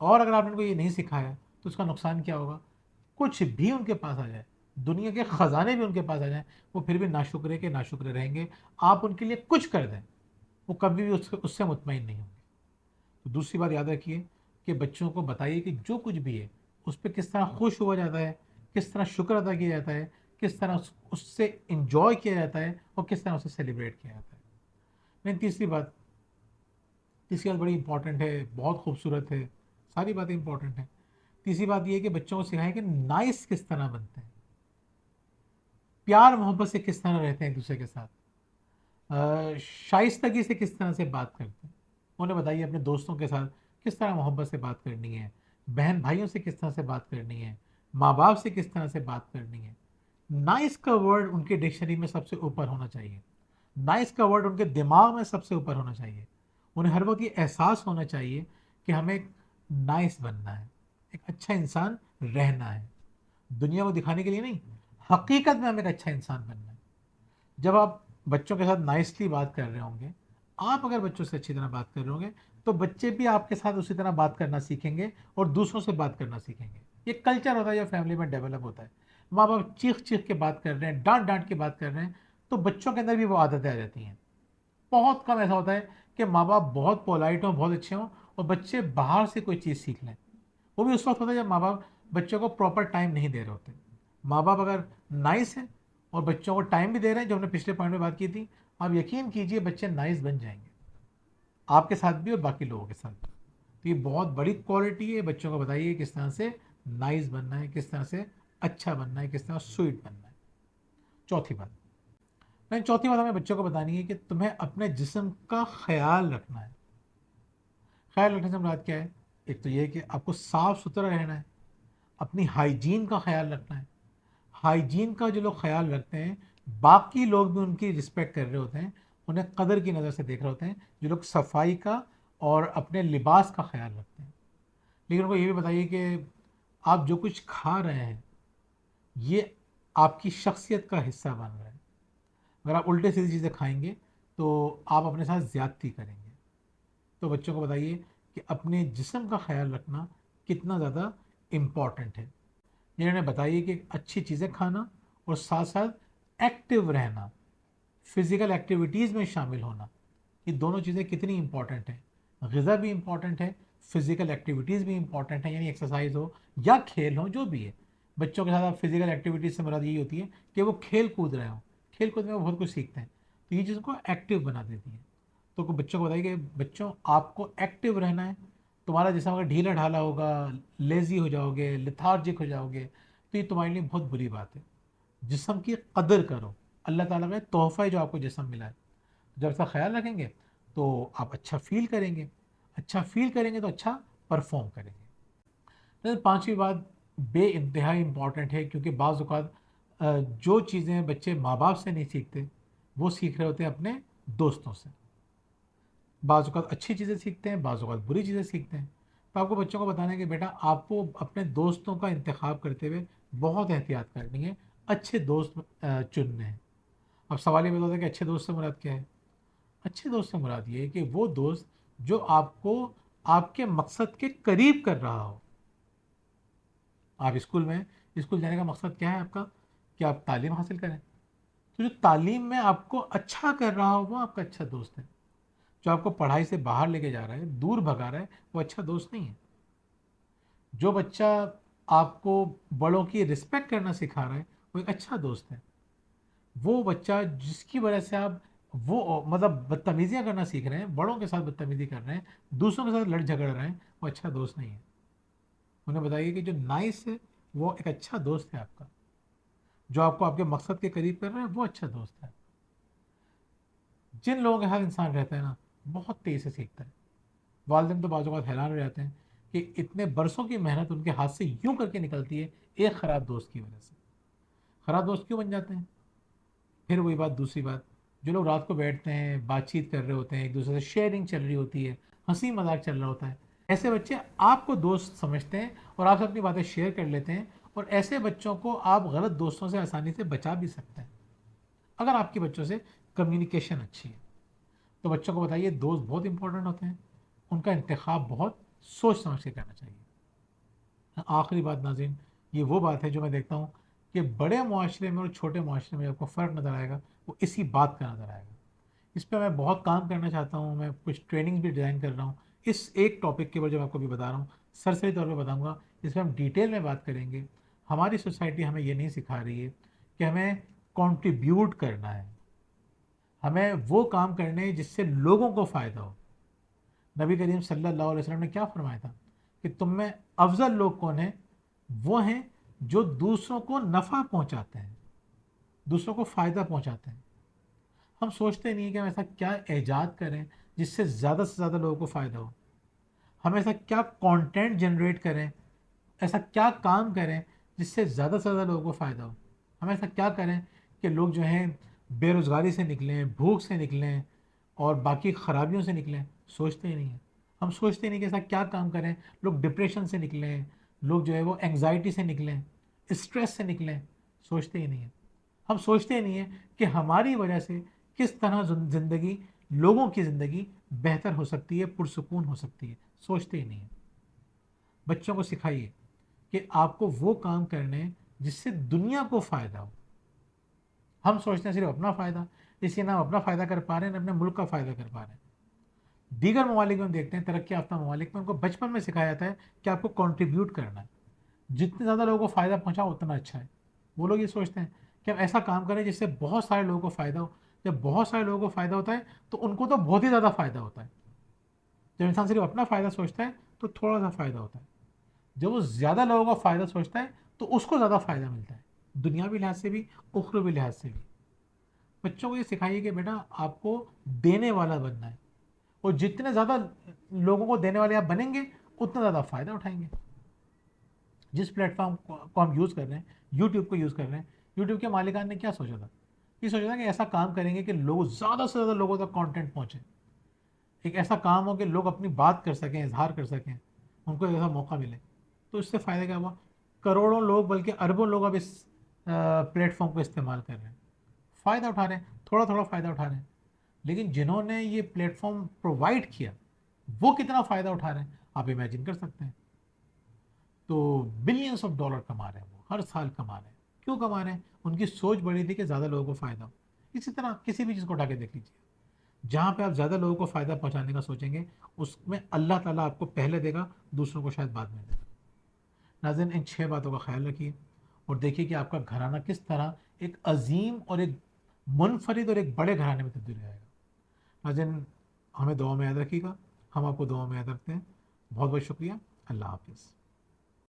اور اگر آپ نے ان کو یہ نہیں سکھایا تو اس کا نقصان کیا ہوگا؟ کچھ بھی ان کے پاس آ جائے، دنیا کے خزانے بھی ان کے پاس آ جائیں، وہ پھر بھی ناشکرے کے ناشکرے رہیں گے. آپ ان کے لیے کچھ کر دیں وہ کبھی بھی اس سے مطمئن نہیں ہوں گے. تو دوسری بات یاد رکھیے کہ بچوں کو بتائیے کہ جو کچھ بھی ہے اس پہ کس طرح خوش ہوا جاتا ہے، کس طرح شکر ادا کیا جاتا ہے، کس طرح اس سے انجوائے کیا جاتا ہے اور کس طرح اسے سیلیبریٹ کیا جاتا ہے. لیکن تیسری بات بڑی امپورٹنٹ ہے، بہت خوبصورت ہے، ساری باتیں امپورٹنٹ ہیں. تیسری بات یہ ہے کہ بچوں کو سکھائیں کہ نائس کس طرح بنتے ہیں، پیار محبت سے کس طرح رہتے ہیں ایک دوسرے کے ساتھ، شائستگی سے کس طرح سے بات کرتے ہیں. انہیں بتائیے اپنے دوستوں کے ساتھ کس طرح محبت سے بات کرنی ہے، بہن بھائیوں سے کس طرح سے بات کرنی ہے، ماں باپ سے کس طرح سے بات کرنی ہے. نائس کا ورڈ ان کے ڈکشنری میں سب سے اوپر ہونا چاہیے، نائس کا ورڈ ان کے دماغ میں سب سے اوپر ہونا چاہیے. انہیں ہر وقت یہ احساس ہونا چاہیے کہ ہمیں ایک نائس بننا ہے، ایک اچھا انسان رہنا ہے، دنیا کو دکھانے کے لیے نہیں، حقیقت میں ہمیں ایک اچھا انسان بننا ہے. جب آپ بچوں کے ساتھ نائسلی بات کر رہے ہوں گے، آپ اگر بچوں سے اچھی طرح بات کر رہے ہوں گے تو بچے بھی آپ کے ساتھ اسی طرح بات کرنا سیکھیں گے اور دوسروں سے بات کرنا سیکھیں گے. یہ کلچر ہوتا ہے جو فیملی میں ڈیولپ ہوتا ہے. ماں باپ چیخ چیخ کے بات کر رہے ہیں، ڈانٹ ڈانٹ کے بات کر رہے ہیں، تو بچوں کے اندر بھی وہ عادتیں آ جاتی ہیں. بہت کم ایسا ہوتا ہے کہ ماں باپ بہت پولائٹ ہوں، بہت اچھے ہوں اور بچے باہر سے کوئی چیز سیکھ لیں. وہ بھی اس وقت ہوتا ہے جب ماں باپ بچوں کو پراپر ٹائم نہیں دے رہے ہوتے. ماں باپ اگر نائس ہیں اور بچوں کو ٹائم بھی دے رہے ہیں، جو ہم نے پچھلے پوائنٹ میں بات کی تھی، آپ یقین کیجئے بچے نائس بن جائیں گے، آپ کے ساتھ بھی اور باقی لوگوں کے ساتھ بھی. تو یہ بہت بڑی کوالٹی ہے. بچوں کو بتائیے کس طرح سے نائس بننا ہے، کس طرح سے اچھا بننا ہے، کس طرح سویٹ بننا ہے. چوتھی بات، چوتھی بات ہمیں بچوں کو بتانی ہے کہ تمہیں اپنے جسم کا خیال رکھنا ہے. خیال رکھنے سے مراد کیا ہے؟ ایک تو یہ کہ آپ کو صاف ستھرا رہنا ہے، اپنی ہائیجین کا خیال رکھنا ہے. ہائیجین کا جو لوگ خیال رکھتے ہیں باقی لوگ بھی ان کی رسپیکٹ کر رہے ہوتے ہیں، انہیں قدر کی نظر سے دیکھ رہے ہوتے ہیں جو لوگ صفائی کا اور اپنے لباس کا خیال رکھتے ہیں. لیکن ان کو یہ بھی بتائیے کہ آپ جو کچھ کھا رہے ہیں یہ آپ کی شخصیت کا حصہ بن رہا ہے. اگر آپ الٹے سیدھی چیزیں کھائیں گے تو آپ اپنے ساتھ زیادتی کریں گے. تو بچوں کو بتائیے کہ اپنے جسم کا خیال رکھنا کتنا زیادہ امپورٹنٹ ہے. انہوں نے بتائیے کہ اچھی چیزیں کھانا اور ساتھ ساتھ ایکٹیو رہنا، فزیکل ایکٹیویٹیز میں شامل ہونا، یہ دونوں چیزیں کتنی امپورٹنٹ ہیں. غذا بھی امپورٹنٹ ہے، فزیکل ایکٹیویٹیز بھی امپورٹنٹ ہیں، یعنی ایکسرسائز ہو یا کھیل ہو جو بھی ہے. بچوں کے ساتھ آپ فزیکل ایکٹیویٹیز سے مراد یہی ہوتی ہے کہ وہ کھیل کود رہے ہوں، کھیل کود میں وہ بہت کچھ سیکھتے ہیں، تو یہ چیز کو ایکٹیو بنا دیتی ہے. تو بچوں کو بتائیے کہ بچوں آپ کو ایکٹیو رہنا ہے. تمہارا جسم اگر ڈھیلا ڈھالا ہوگا، لیزی ہو جاؤ گے، لتھارجک ہو جاؤ گے، تو یہ تمہارے لیے بہت بری بات ہے. جسم کی قدر کرو، اللہ تعالیٰ کا تحفہ ہے جو آپ کو جسم ملا ہے. جب اس کا خیال رکھیں گے تو آپ اچھا فیل کریں گے، اچھا فیل کریں گے تو اچھا پرفارم کریں گے. پھر پانچویں بات بے انتہائی امپورٹنٹ ہے، کیونکہ بعض اوقات جو چیزیں بچے ماں باپ سے نہیں سیکھتے وہ سیکھ رہے ہوتے ہیں اپنے دوستوں سے. بعض اوقات اچھی چیزیں سیکھتے ہیں، بعض اوقات بری چیزیں سیکھتے ہیں. تو آپ کو بچوں کو بتانا ہے کہ بیٹا آپ کو اپنے دوستوں کا انتخاب کرتے ہوئے بہت احتیاط کرنی ہے، اچھے دوست چننے ہیں. اب سوال یہ بتاتا ہے کہ اچھے دوست سے مراد کیا ہے؟ اچھے دوست سے مراد یہ ہے کہ وہ دوست جو آپ کو آپ کے مقصد کے قریب کر رہا ہو. آپ اسکول جانے کا مقصد کیا ہے آپ کا؟ کہ آپ تعلیم حاصل کریں. تو جو تعلیم میں آپ کو اچھا کر رہا ہو وہ آپ کا اچھا دوست ہے. جو آپ کو پڑھائی سے باہر لے کے جا رہا ہے، دور بھگا رہا ہے، وہ اچھا دوست نہیں ہے. جو بچہ آپ کو بڑوں کی رسپیکٹ کرنا سکھا رہا ہے وہ ایک اچھا دوست ہے. وہ بچہ جس کی وجہ سے آپ وہ مطلب بدتمیزیاں کرنا سیکھ رہے ہیں، بڑوں کے ساتھ بدتمیزی کر رہے ہیں، دوسروں کے ساتھ لڑ جھگڑ رہے ہیں، وہ اچھا دوست نہیں ہے. انہیں بتائیے کہ جو نائس ہے وہ ایک اچھا دوست ہے آپ کا. جو آپ کو آپ کے مقصد کے قریب کر رہے ہیں وہ اچھا دوست ہے. جن لوگوں کے ساتھ انسان رہتا ہے نا بہت تیزی سے سیکھتا ہے. والدین تو بعض اوقات حیران رہ جاتے ہیں کہ اتنے برسوں کی محنت ان کے ہاتھ سے یوں کر کے نکلتی ہے ایک خراب دوست کی وجہ سے. خراب دوست کیوں بن جاتے ہیں؟ پھر وہی بات، دوسری بات، جو لوگ رات کو بیٹھتے ہیں بات چیت کر رہے ہوتے ہیں، ایک دوسرے سے شیئرنگ چل رہی ہوتی ہے، ہنسی مذاق چل رہا ہوتا ہے، ایسے بچے آپ کو دوست سمجھتے ہیں اور آپ سے اپنی باتیں شیئر کر لیتے ہیں. اور ایسے بچوں کو آپ غلط دوستوں سے آسانی سے بچا بھی سکتے ہیں اگر آپ کے بچوں سے کمیونیکیشن اچھی ہے. تو بچوں کو بتائیے دوست بہت امپورٹنٹ ہوتے ہیں، ان کا انتخاب بہت سوچ سمجھ کے کرنا چاہیے. آخری بات ناظرین، یہ وہ بات ہے جو میں دیکھتا ہوں کہ بڑے معاشرے میں اور چھوٹے معاشرے میں آپ کو فرق نظر آئے گا، وہ اسی بات کا نظر آئے گا. اس پہ میں بہت کام کرنا چاہتا ہوں، میں کچھ ٹریننگ بھی ڈیزائن کر رہا ہوں اس ایک ٹاپک کے اوپر جو میں آپ کو بھی بتا رہا ہوں. سرسری طور پہ بتاؤں گا، اس میں ہم ڈیٹیل میں بات کریں گے. ہماری سوسائٹی ہمیں یہ نہیں سکھا رہی ہے کہ ہمیں کنٹریبیوٹ کرنا ہے، ہمیں وہ کام کرنے جس سے لوگوں کو فائدہ ہو. نبی کریم صلی اللہ علیہ وسلم نے کیا فرمایا تھا کہ تم میں افضل لوگ کون ہیں؟ وہ ہیں جو دوسروں کو نفع پہنچاتے ہیں، دوسروں کو فائدہ پہنچاتے ہیں. ہم سوچتے نہیں کہ ہم ایسا کیا ایجاد کریں جس سے زیادہ لوگوں کو فائدہ ہو. ہم ایسا کیا کانٹینٹ جنریٹ کریں، ایسا کیا کام کریں جس سے زیادہ لوگوں کو فائدہ ہو. ہم ایسا کیا کریں کہ لوگ جو ہیں بے روزگاری سے نکلیں، بھوک سے نکلیں اور باقی خرابیوں سے نکلیں. سوچتے ہی نہیں ہیں. ہم سوچتے نہیں کہ ایسا کیا کام کریں لوگ ڈپریشن سے نکلیں، لوگ جو ہے وہ انگزائٹی سے نکلیں، اسٹریس سے نکلیں. سوچتے ہی نہیں ہیں. ہم سوچتے ہی نہیں ہیں کہ ہماری وجہ سے کس طرح زندگی، لوگوں کی زندگی بہتر ہو سکتی ہے، پرسکون ہو سکتی ہے. سوچتے ہی نہیں ہیں. بچوں کو سکھائیے کہ آپ کو وہ کام کرنے جس سے دنیا کو فائدہ ہو. ہم سوچتے ہیں صرف اپنا فائدہ، اس لیے نہ ہم اپنا فائدہ کر پا رہے ہیں نہ اپنے ملک کا فائدہ کر پا رہے ہیں. دیگر ممالک میں ہم دیکھتے ہیں، ترقی یافتہ ممالک میں ان کو بچپن میں سکھایا جاتا ہے کہ آپ کو کنٹریبیوٹ کرنا ہے، جتنے زیادہ لوگوں کو فائدہ پہنچا اتنا اچھا ہے. وہ لوگ یہ سوچتے ہیں کہ ہم ایسا کام کریں جس سے بہت سارے لوگوں کو فائدہ ہو. جب بہت سارے لوگوں کو فائدہ ہوتا ہے تو ان کو تو بہت ہی زیادہ فائدہ ہوتا ہے. جب انسان صرف اپنا فائدہ سوچتا ہے تو تھوڑا سا فائدہ ہوتا ہے. جب وہ زیادہ لوگوں کا فائدہ سوچتا ہے تو اس کو زیادہ فائدہ ملتا ہے، دنیاوی لحاظ سے بھی، اخروی لحاظ سے بھی. بچوں کو یہ سکھائیے کہ بیٹا آپ کو دینے والا بننا ہے، اور جتنے زیادہ لوگوں کو دینے والے آپ بنیں گے اتنا زیادہ فائدہ اٹھائیں گے. جس پلیٹ فارم کو ہم یوز کر رہے ہیں، یوٹیوب کو یوز کر رہے ہیں، یوٹیوب کے مالکان نے کیا سوچا تھا؟ یہ سوچا تھا کہ ایسا کام کریں گے کہ لوگ زیادہ سے زیادہ لوگوں تک کانٹینٹ پہنچے. ایک ایسا کام ہو کہ لوگ اپنی بات کر سکیں، اظہار کر سکیں، ان کو ایک ایسا موقع ملے. تو اس سے فائدہ کیا ہوا؟ کروڑوں لوگ بلکہ اربوں لوگ اب اس پلیٹ فارم کو استعمال کر رہے ہیں، فائدہ اٹھا رہے ہیں، تھوڑا فائدہ اٹھا رہے ہیں. لیکن جنہوں نے یہ پلیٹ فارم پرووائڈ کیا وہ کتنا فائدہ اٹھا رہے ہیں آپ امیجن کر سکتے ہیں. تو بلینس آف ڈالر کما رہے ہیں، وہ ہر سال کما رہے ہیں. کیوں کما رہے ہیں؟ ان کی سوچ بڑی تھی کہ زیادہ لوگوں کو فائدہ ہو. اسی طرح کسی بھی چیز کو اٹھا کے دیکھ لیجیے، جہاں پہ آپ زیادہ لوگوں کو فائدہ پہنچانے کا سوچیں گے اس میں اللہ تعالیٰ آپ کو پہلے دے گا، دوسروں کو شاید بعد میں دے گا. ناظرین، ان 6 باتوں کا خیال رکھیے اور دیکھیے کہ آپ کا گھرانہ کس طرح ایک عظیم اور ایک منفرد اور ایک بڑے گھرانے میں تبدیل ہو جائے گا. ناظرین، ہمیں دعا میں یاد رکھیے گا، ہم آپ کو دعا میں یاد رکھتے ہیں. بہت بہت شکریہ. اللہ حافظ.